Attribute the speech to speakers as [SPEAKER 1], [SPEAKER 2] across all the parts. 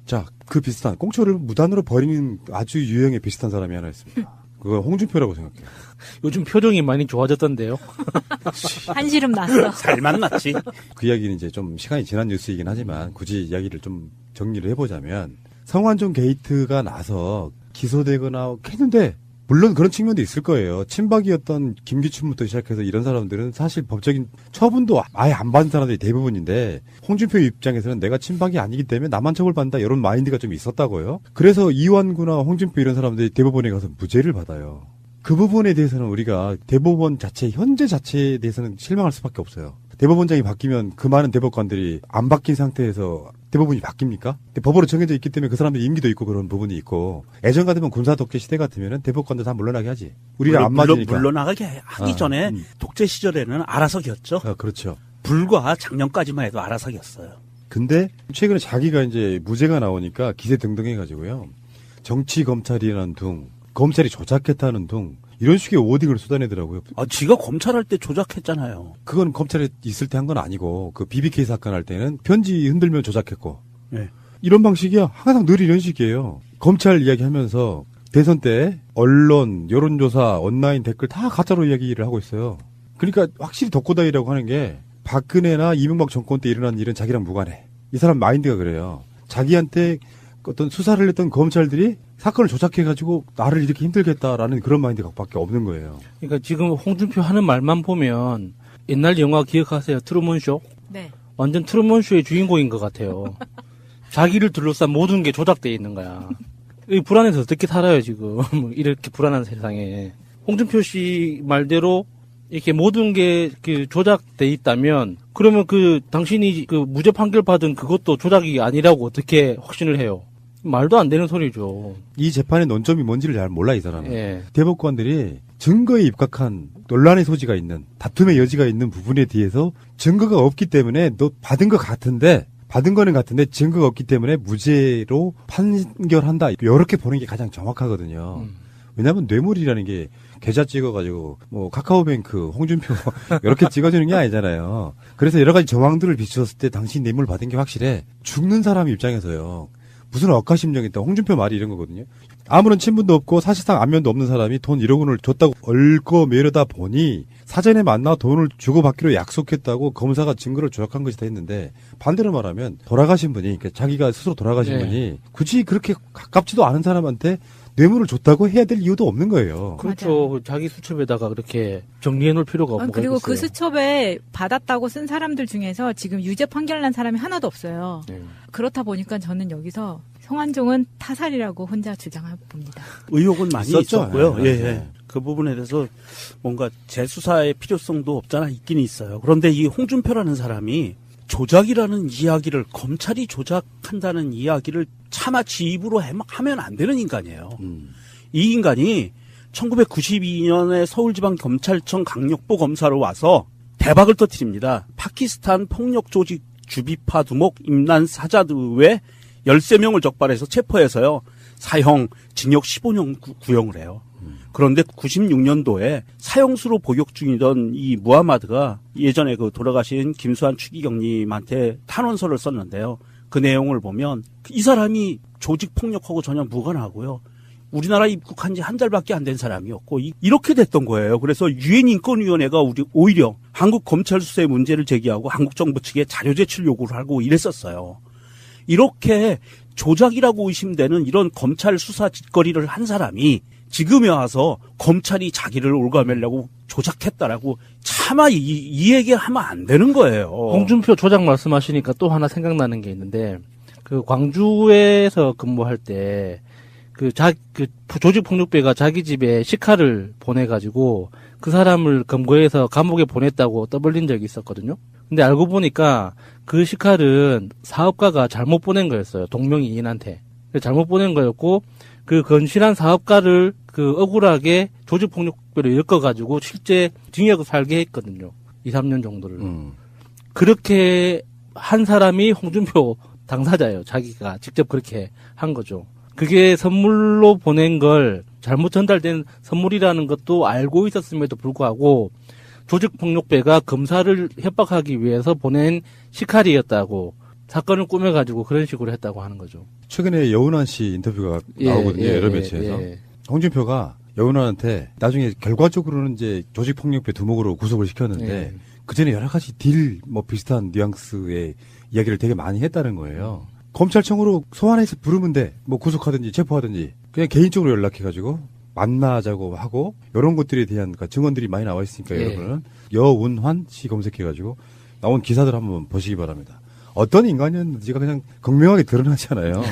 [SPEAKER 1] 자, 그 비슷한 꽁초를 무단으로 버리는 아주 유형의 비슷한 사람이 하나 있습니다. 그거 홍준표라고 생각해요.
[SPEAKER 2] 요즘 표정이 많이 좋아졌던데요.
[SPEAKER 3] 한시름 났어.
[SPEAKER 4] 살만 났지.
[SPEAKER 1] 그 이야기는 이제 좀 시간이 지난 뉴스이긴 하지만 굳이 이야기를 좀 정리를 해보자면 성완종 게이트가 나서 기소되거나 했는데 물론 그런 측면도 있을 거예요. 친박이었던 김기춘부터 시작해서 이런 사람들은 사실 법적인 처분도 아예 안 받은 사람들이 대부분인데 홍준표 입장에서는 내가 친박이 아니기 때문에 나만 처벌받는다 이런 마인드가 좀 있었다고요. 그래서 이완구나 홍준표 이런 사람들이 대법원에 가서 무죄를 받아요. 그 부분에 대해서는 우리가 대법원 자체 현재 자체에 대해서는 실망할 수밖에 없어요. 대법원장이 바뀌면 그 많은 대법관들이 안 바뀐 상태에서 대법원이 바뀝니까? 법으로 정해져 있기 때문에 그 사람들 임기도 있고 그런 부분이 있고 예전 같으면 군사 독재 시대 같으면은 대법관들 다 물러나게 하지. 우리랑 안 맞으니까.
[SPEAKER 4] 물러나게 하기 전에 독재 시절에는 알아서기였죠.
[SPEAKER 1] 그렇죠.
[SPEAKER 4] 불과 작년까지만 해도 알아서기였어요.
[SPEAKER 1] 근데 최근에 자기가 이제 무죄가 나오니까 기세 등등해가지고요. 정치 검찰이라는 둥, 검찰이 조작했다는 둥 이런 식의 워딩을 쏟아내더라고요.
[SPEAKER 4] 지가 검찰할 때 조작했잖아요.
[SPEAKER 1] 그건 검찰에 있을 때 한 건 아니고 그 BBK 사건 할 때는 편지 흔들면 조작했고
[SPEAKER 4] 네.
[SPEAKER 1] 이런 방식이야. 항상 늘 이런 식이에요. 검찰 이야기하면서 대선 때 언론, 여론조사, 온라인 댓글 다 가짜로 이야기를 하고 있어요. 그러니까 확실히 덕고다이라고 하는 게 박근혜나 이명박 정권 때 일어난 일은 자기랑 무관해. 이 사람 마인드가 그래요. 자기한테 어떤 수사를 했던 검찰들이 사건을 조작해가지고 나를 이렇게 힘들겠다라는 그런 마인드가 밖에 없는 거예요.
[SPEAKER 2] 그러니까 지금 홍준표 하는 말만 보면 옛날 영화 기억하세요? 트루먼쇼?
[SPEAKER 3] 네.
[SPEAKER 2] 완전 트루먼쇼의 주인공인 것 같아요. 자기를 둘러싼 모든 게 조작되어 있는 거야. 이 불안해서 어떻게 살아요, 지금. 이렇게 불안한 세상에. 홍준표 씨 말대로 이렇게 모든 게 그 조작돼 있다면 그러면 그 당신이 그 무죄 판결 받은 그것도 조작이 아니라고 어떻게 확신을 해요? 말도 안 되는 소리죠.
[SPEAKER 1] 이 재판의 논점이 뭔지를 잘 몰라 이 사람은.
[SPEAKER 2] 예.
[SPEAKER 1] 대법관들이 증거에 입각한 논란의 소지가 있는 다툼의 여지가 있는 부분에 대해서 증거가 없기 때문에 너 받은 거 같은데 받은 거는 같은데 증거가 없기 때문에 무죄로 판결한다. 이렇게 보는 게 가장 정확하거든요. 왜냐하면 뇌물이라는 게 계좌 찍어가지고 뭐 카카오뱅크, 홍준표 이렇게 찍어주는 게 아니잖아요. 그래서 여러 가지 정황들을 비추었을 때 당신 뇌물 받은 게 확실해. 죽는 사람 입장에서요. 무슨 억하심정이 있다. 홍준표 말이 이런 거거든요. 아무런 친분도 없고 사실상 안면도 없는 사람이 돈 1억 원을 줬다고 얽어매려다 보니 사전에 만나 돈을 주고받기로 약속했다고 검사가 증거를 조작한 것이다 했는데 반대로 말하면 돌아가신 분이 그러니까 자기가 스스로 돌아가신 분이 굳이 그렇게 가깝지도 않은 사람한테 뇌물을 줬다고 해야 될 이유도 없는 거예요.
[SPEAKER 2] 그렇죠. 맞아요. 자기 수첩에다가 그렇게 정리해 놓을 필요가 뭐가
[SPEAKER 3] 그리고
[SPEAKER 2] 있겠어요.
[SPEAKER 3] 그 수첩에 받았다고 쓴 사람들 중에서 지금 유죄 판결 난 사람이 하나도 없어요. 그렇다 보니까 저는 여기서 성완종은 타살이라고 혼자 주장해 봅니다.
[SPEAKER 4] 의혹은 많이 있었고요.
[SPEAKER 1] 네.
[SPEAKER 4] 예. 그 부분에 대해서 뭔가 재수사의 필요성도 없잖아 있긴 있어요. 그런데 이 홍준표라는 사람이 조작이라는 이야기를 검찰이 조작한다는 이야기를 차마 지 입으로 하면 안 되는 인간이에요. 이 인간이 1992년에 서울지방검찰청 강력부 검사로 와서 대박을 터뜨립니다. 파키스탄 폭력 조직 주비파 두목 임란 사자드 외 13명을 적발해서 체포해서요. 사형 징역 15년 구형을 해요. 그런데 96년도에 사형수로 복역 중이던 이 무하마드가 예전에 그 돌아가신 김수환 추기경님한테 탄원서를 썼는데요. 그 내용을 보면 이 사람이 조직 폭력하고 전혀 무관하고요. 우리나라 입국한 지 한 달밖에 안 된 사람이었고 이렇게 됐던 거예요. 그래서 유엔 인권위원회가 오히려 한국 검찰 수사의 문제를 제기하고 한국 정부 측에 자료 제출 요구를 하고 이랬었어요. 이렇게 조작이라고 의심되는 이런 검찰 수사 짓거리를 한 사람이 지금에 와서 검찰이 자기를 올가매려고 조작했다라고 차마 이 얘기하면 안 되는 거예요.
[SPEAKER 2] 홍준표 조작 말씀하시니까 또 하나 생각나는 게 있는데 그 광주에서 근무할 때 그 조직 폭력배가 자기 집에 식칼을 보내가지고 그 사람을 검거해서 감옥에 보냈다고 떠벌린 적이 있었거든요. 근데 알고 보니까 그 식칼은 사업가가 잘못 보낸 거였어요. 동명이인한테. 잘못 보낸 거였고 그 건실한 사업가를 그 억울하게 조직폭력배로 엮어가지고 실제 징역을 살게 했거든요. 2, 3년 정도를. 그렇게 한 사람이 홍준표 당사자예요. 자기가 직접 그렇게 한 거죠. 그게 선물로 보낸 걸 잘못 전달된 선물이라는 것도 알고 있었음에도 불구하고 조직폭력배가 검사를 협박하기 위해서 보낸 식칼이었다고 사건을 꾸며가지고 그런 식으로 했다고 하는 거죠.
[SPEAKER 1] 최근에 여운환 씨 인터뷰가 나오거든요. 여러 매체에서. 홍준표가 여운환한테 나중에 결과적으로는 이제 조직폭력배 두목으로 구속을 시켰는데 그 전에 여러 가지 딜 뭐 비슷한 뉘앙스의 이야기를 되게 많이 했다는 거예요. 검찰청으로 소환해서 부르면 돼. 뭐 구속하든지 체포하든지 그냥 개인적으로 연락해가지고 만나자고 하고 이런 것들에 대한 증언들이 많이 나와 있으니까 여러분은 여운환 씨 검색해가지고 나온 기사들 한번 보시기 바랍니다. 어떤 인간이었는지가 그냥 극명하게 드러나잖아요.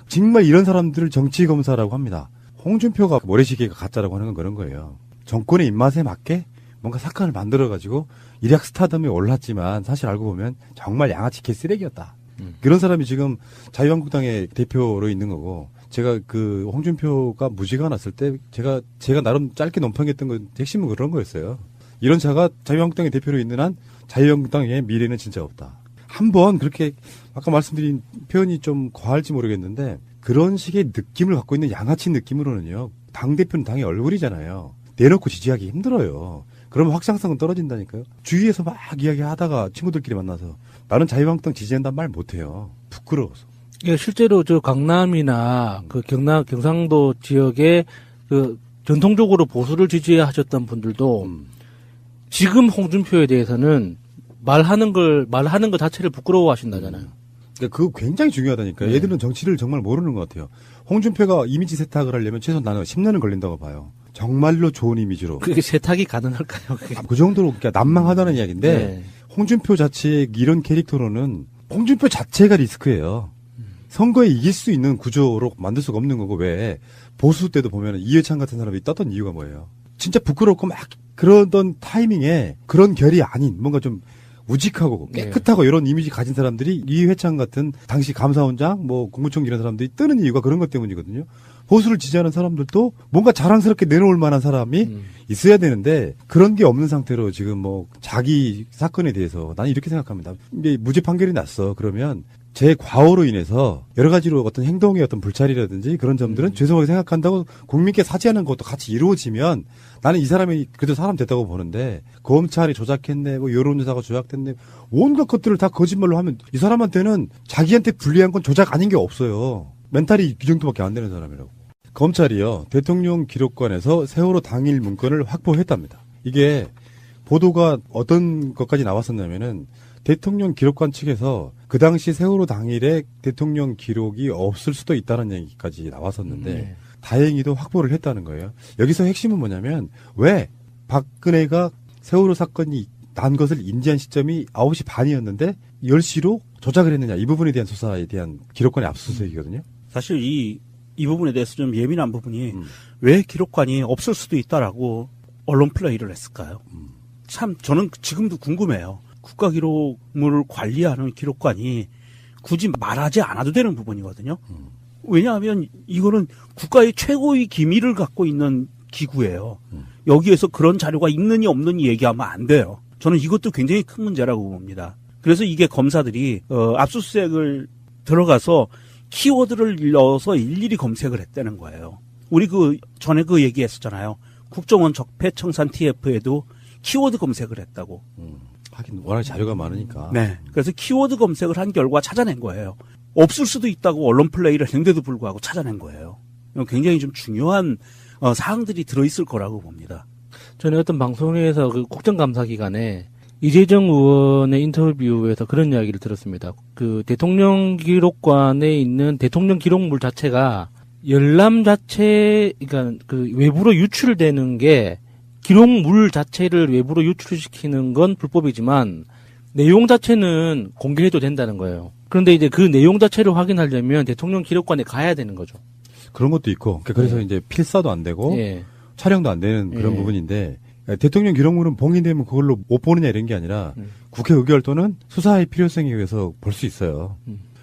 [SPEAKER 1] 정말 이런 사람들을 정치검사라고 합니다. 홍준표가 모래시계가 가짜라고 하는 건 그런 거예요. 정권의 입맛에 맞게 뭔가 사건을 만들어가지고 일약 스타덤에 올랐지만 사실 알고 보면 정말 양아치 개쓰레기였다. 그런 사람이 지금 자유한국당의 대표로 있는 거고 제가 그 홍준표가 무죄가 났을 때 제가 나름 짧게 논평했던 건 핵심은 그런 거였어요. 이런 자가 자유한국당의 대표로 있는 한 자유한국당의 미래는 진짜 없다. 한번 그렇게 아까 말씀드린 표현이 좀 과할지 모르겠는데 그런 식의 느낌을 갖고 있는 양아치 느낌으로는요. 당대표는 당의 얼굴이잖아요. 내놓고 지지하기 힘들어요. 그러면 확장성은 떨어진다니까요. 주위에서 막 이야기하다가 친구들끼리 만나서 나는 자유한국당 지지한다는 말 못해요. 부끄러워서.
[SPEAKER 2] 예, 실제로 저 강남이나 그 경상도 지역에 그 전통적으로 보수를 지지하셨던 분들도 지금 홍준표에 대해서는 말하는 것 자체를 부끄러워하신다잖아요.
[SPEAKER 1] 그러니까 그거 굉장히 중요하다니까요. 얘들은 정치를 정말 모르는 것 같아요. 홍준표가 이미지 세탁을 하려면 최소 나는 10년은 걸린다고 봐요. 정말로 좋은 이미지로.
[SPEAKER 2] 그게 세탁이 가능할까요? 그게?
[SPEAKER 1] 그 정도로 그러니까 난망하다는 이야기인데 홍준표 자체 이런 캐릭터로는 홍준표 자체가 리스크예요. 선거에 이길 수 있는 구조로 만들 수가 없는 거고 왜 보수 때도 보면 이해찬 같은 사람이 떴던 이유가 뭐예요? 진짜 부끄럽고 막 그러던 타이밍에 그런 결이 아닌 뭔가 좀 우직하고 깨끗하고 이런 이미지 가진 사람들이 이회창 같은 당시 감사원장 뭐 국무총리 이런 사람들이 뜨는 이유가 그런 것 때문이거든요. 보수를 지지하는 사람들도 뭔가 자랑스럽게 내놓을 만한 사람이 있어야 되는데 그런 게 없는 상태로 지금 뭐 자기 사건에 대해서 나는 이렇게 생각합니다. 이게 무죄 판결이 났어. 그러면 제 과오로 인해서 여러 가지로 어떤 행동의 어떤 불찰이라든지 그런 점들은 죄송하게 생각한다고 국민께 사죄하는 것도 같이 이루어지면 나는 이 사람이 그래도 사람 됐다고 보는데 검찰이 조작했네, 뭐 여론조사가 조작됐네, 온갖 것들을 다 거짓말로 하면 이 사람한테는 자기한테 불리한 건 조작 아닌 게 없어요. 멘탈이 이 정도밖에 안 되는 사람이라고. 검찰이요 대통령 기록관에서 세월호 당일 문건을 확보했답니다. 이게 보도가 어떤 것까지 나왔었냐면은 대통령 기록관 측에서 그 당시 세월호 당일에 대통령 기록이 없을 수도 있다는 얘기까지 나왔었는데 다행히도 확보를 했다는 거예요. 여기서 핵심은 뭐냐면 왜 박근혜가 세월호 사건이 난 것을 인지한 시점이 9시 반이었는데 10시로 조작을 했느냐 이 부분에 대한 수사에 대한 기록관의 압수수색이거든요.
[SPEAKER 4] 사실 이 부분에 대해서 좀 예민한 부분이 왜 기록관이 없을 수도 있다라고 언론 플레이를 했을까요? 참 저는 지금도 궁금해요. 국가기록물을 관리하는 기록관이 굳이 말하지 않아도 되는 부분이거든요. 왜냐하면 이거는 국가의 최고의 기밀을 갖고 있는 기구예요. 여기에서 그런 자료가 있느니 없느니 얘기하면 안 돼요. 저는 이것도 굉장히 큰 문제라고 봅니다. 그래서 이게 검사들이 압수수색을 들어가서 키워드를 넣어서 일일이 검색을 했다는 거예요. 우리 전에 얘기했었잖아요. 국정원 적폐청산 TF에도 키워드 검색을 했다고.
[SPEAKER 1] 하긴 워낙 자료가 많으니까.
[SPEAKER 4] 네. 그래서 키워드 검색을 한 결과 찾아낸 거예요. 없을 수도 있다고 언론 플레이를 했는데도 불구하고 찾아낸 거예요. 굉장히 좀 중요한 사항들이 들어있을 거라고 봅니다.
[SPEAKER 2] 전에 어떤 방송에서 그 국정감사 기간에 이재정 의원의 인터뷰에서 그런 이야기를 들었습니다. 그 대통령 기록관에 있는 대통령 기록물 자체가 열람 자체, 그러니까 그 외부로 유출되는 게 기록물 자체를 외부로 유출시키는 건 불법이지만 내용 자체는 공개해도 된다는 거예요. 그런데 이제 그 내용 자체를 확인하려면 대통령 기록관에 가야 되는 거죠.
[SPEAKER 1] 그런 것도 있고 그래서 이제 필사도 안 되고 촬영도 안 되는 그런 부분인데 대통령 기록물은 봉인되면 그걸로 못 보느냐 이런 게 아니라 국회 의결 또는 수사의 필요성에 의해서 볼 수 있어요.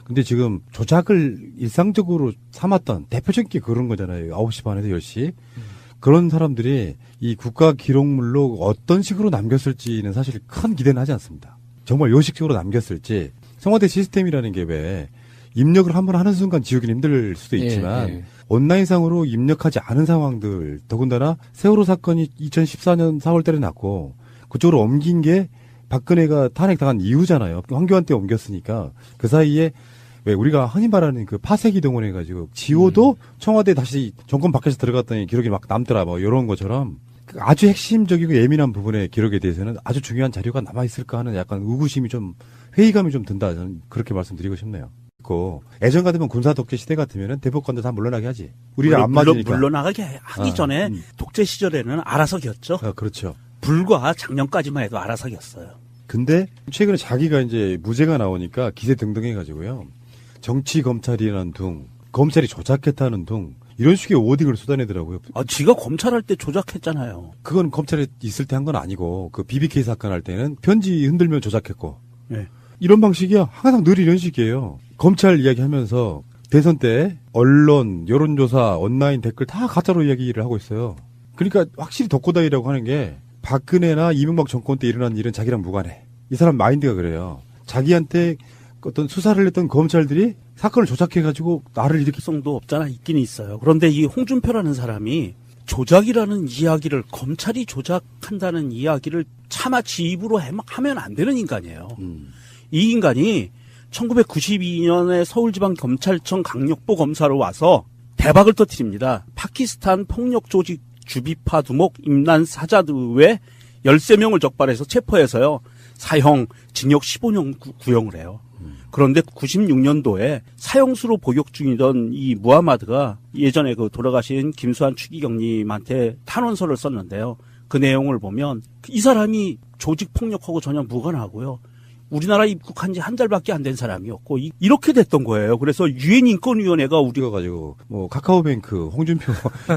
[SPEAKER 1] 근데 지금 조작을 일상적으로 삼았던 대표적인 게 그런 거잖아요. 9시 반에서 10시. 그런 사람들이 이 국가 기록물로 어떤 식으로 남겼을지는 사실 큰 기대는 하지 않습니다. 정말 요식적으로 남겼을지 청와대 시스템이라는 게 왜 입력을 한번 하는 순간 지우기는 힘들 수도 있지만 온라인상으로 입력하지 않은 상황들 더군다나 세월호 사건이 2014년 4월 달에 났고 그쪽으로 옮긴 게 박근혜가 탄핵당한 이후잖아요. 황교안 때 옮겼으니까 그 사이에 왜 우리가 흔히 말하는 그 파쇄기 동원해가지고 지호도 청와대 다시 정권 밖에서 들어갔더니 기록이 막 남더라 뭐 이런 것처럼 그 아주 핵심적이고 예민한 부분의 기록에 대해서는 아주 중요한 자료가 남아 있을까 하는 약간 의구심이 좀 회의감이 좀 든다 저는 그렇게 말씀드리고 싶네요. 예전 같으면 군사 독재 시대 같으면은 대법관도 다 물러나게 하지. 우리랑 안 맞으니까.
[SPEAKER 4] 물러나게 하기 전에 독재 시절에는 알아서겼죠.
[SPEAKER 1] 그렇죠.
[SPEAKER 4] 불과 작년까지만 해도 알아서겼어요.
[SPEAKER 1] 근데 최근에 자기가 이제 무죄가 나오니까 기세 등등해가지고요. 정치 검찰이라는 둥, 검찰이 조작했다는 둥 이런 식의 워딩을 쏟아내더라고요.
[SPEAKER 4] 지가 검찰할 때 조작했잖아요.
[SPEAKER 1] 그건 검찰에 있을 때 한 건 아니고 그 BBK 사건 할 때는 편지 흔들면 조작했고
[SPEAKER 4] 네.
[SPEAKER 1] 이런 방식이야. 항상 늘 이런 식이에요. 검찰 이야기하면서 대선 때 언론, 여론조사, 온라인 댓글 다 가짜로 이야기를 하고 있어요. 그러니까 확실히 덕고다이라고 하는 게 박근혜나 이명박 정권 때 일어난 일은 자기랑 무관해. 이 사람 마인드가 그래요. 자기한테 어떤 수사를 했던 검찰들이 사건을 조작해가지고 나를 이렇게
[SPEAKER 4] 성도 없잖아. 있긴 있어요. 그런데 이 홍준표라는 사람이 조작이라는 이야기를 검찰이 조작한다는 이야기를 차마 지 입으로 하면 안 되는 인간이에요. 이 인간이 1992년에 서울지방검찰청 강력부 검사로 와서 대박을 터뜨립니다. 파키스탄 폭력 조직 주비파 두목 임란 사자드 외 13명을 적발해서 체포해서요. 사형 징역 15년 구형을 해요. 그런데 96년도에 사형수로 복역 중이던 이 무하마드가 예전에 그 돌아가신 김수환 추기경님한테 탄원서를 썼는데요. 그 내용을 보면 이 사람이 조직 폭력하고 전혀 무관하고요. 우리나라 입국한 지 한 달밖에 안 된 사람이었고 이렇게 됐던 거예요. 그래서 유엔 인권위원회가
[SPEAKER 1] 우리가 가지고 뭐 카카오뱅크, 홍준표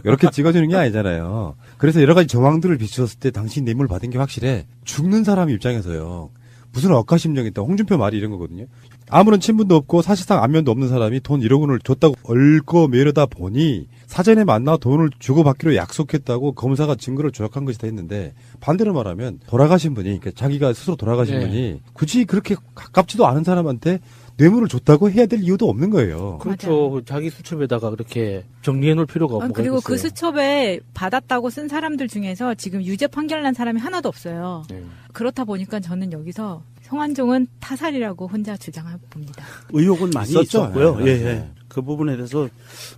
[SPEAKER 1] 이렇게 찍어주는 게 아니잖아요. 그래서 여러 가지 정황들을 비추었을 때 당신 뇌물 받은 게 확실해. 죽는 사람 입장에서요. 무슨 억하심정이 있다. 홍준표 말이 이런 거거든요. 아무런 친분도 없고 사실상 안면도 없는 사람이 돈 1억 원을 줬다고 얽어매려다 보니 사전에 만나 돈을 주고받기로 약속했다고 검사가 증거를 조작한 것이다 했는데 반대로 말하면 돌아가신 분이 그러니까 자기가 스스로 돌아가신 분이 굳이 그렇게 가깝지도 않은 사람한테 뇌물을 줬다고 해야 될 이유도 없는 거예요.
[SPEAKER 2] 그렇죠. 맞아요. 자기 수첩에다가 그렇게 정리해 놓을 필요가 없고.
[SPEAKER 3] 그리고 그 수첩에 받았다고 쓴 사람들 중에서 지금 유죄 판결 난 사람이 하나도 없어요. 그렇다 보니까 저는 여기서 성완종은 타살이라고 혼자 주장해 봅니다.
[SPEAKER 4] 의혹은 많이 있었고요. 예. 그 부분에 대해서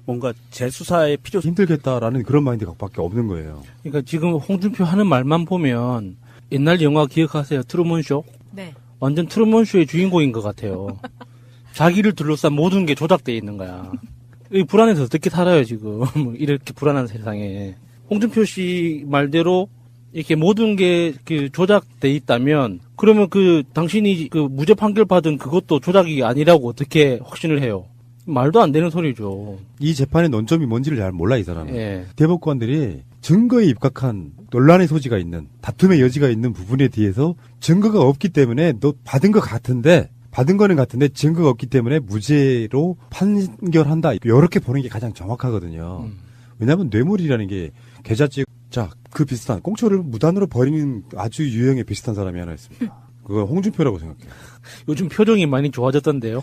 [SPEAKER 4] 뭔가 재수사의 필요성이
[SPEAKER 1] 힘들겠다라는 그런 마인드밖에 없는 거예요.
[SPEAKER 2] 그러니까 지금 홍준표 하는 말만 보면 옛날 영화 기억하세요? 트루먼쇼?
[SPEAKER 3] 네.
[SPEAKER 2] 완전 트루먼쇼의 주인공인 것 같아요. 자기를 둘러싼 모든 게 조작되어 있는 거야. 이 불안해서 어떻게 살아요, 지금. 이렇게 불안한 세상에. 홍준표 씨 말대로 이렇게 모든 게 그 조작돼 있다면 그러면 그 당신이 그 무죄 판결 받은 그것도 조작이 아니라고 어떻게 확신을 해요? 말도 안 되는 소리죠.
[SPEAKER 1] 이 재판의 논점이 뭔지를 잘 몰라 이 사람은.
[SPEAKER 2] 예.
[SPEAKER 1] 대법관들이 증거에 입각한 논란의 소지가 있는 다툼의 여지가 있는 부분에 대해서 증거가 없기 때문에 너 받은 것 같은데 받은 거는 같은데 증거가 없기 때문에 무죄로 판결한다. 이렇게 보는 게 가장 정확하거든요. 왜냐하면 뇌물이라는 게 계좌찍 그 비슷한 꽁초를 무단으로 버리는 아주 유형의 비슷한 사람이 하나 있습니다. 그거 홍준표라고 생각해요.
[SPEAKER 2] 요즘 표정이 많이 좋아졌던데요.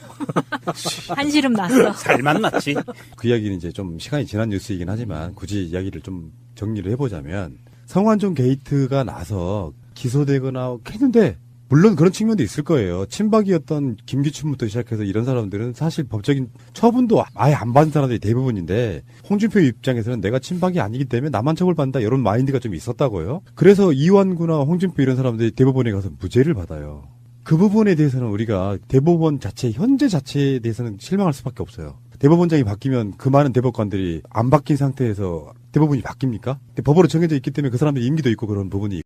[SPEAKER 3] 한시름 났어.
[SPEAKER 4] 살만 났지.
[SPEAKER 1] 그 이야기는 이제 좀 시간이 지난 뉴스이긴 하지만 굳이 이야기를 좀 정리를 해보자면 성완종 게이트가 나서 기소되거나 했는데 물론 그런 측면도 있을 거예요. 친박이었던 김기춘부터 시작해서 이런 사람들은 사실 법적인 처분도 아예 안 받은 사람들이 대부분인데 홍준표 입장에서는 내가 친박이 아니기 때문에 나만 처벌받는다 이런 마인드가 좀 있었다고요. 그래서 이완구나 홍준표 이런 사람들이 대법원에 가서 무죄를 받아요. 그 부분에 대해서는 우리가 대법원 자체 현재 자체에 대해서는 실망할 수밖에 없어요. 대법원장이 바뀌면 그 많은 대법관들이 안 바뀐 상태에서 대법원이 바뀝니까? 법으로 정해져 있기 때문에 그 사람들이 임기도 있고 그런 부분이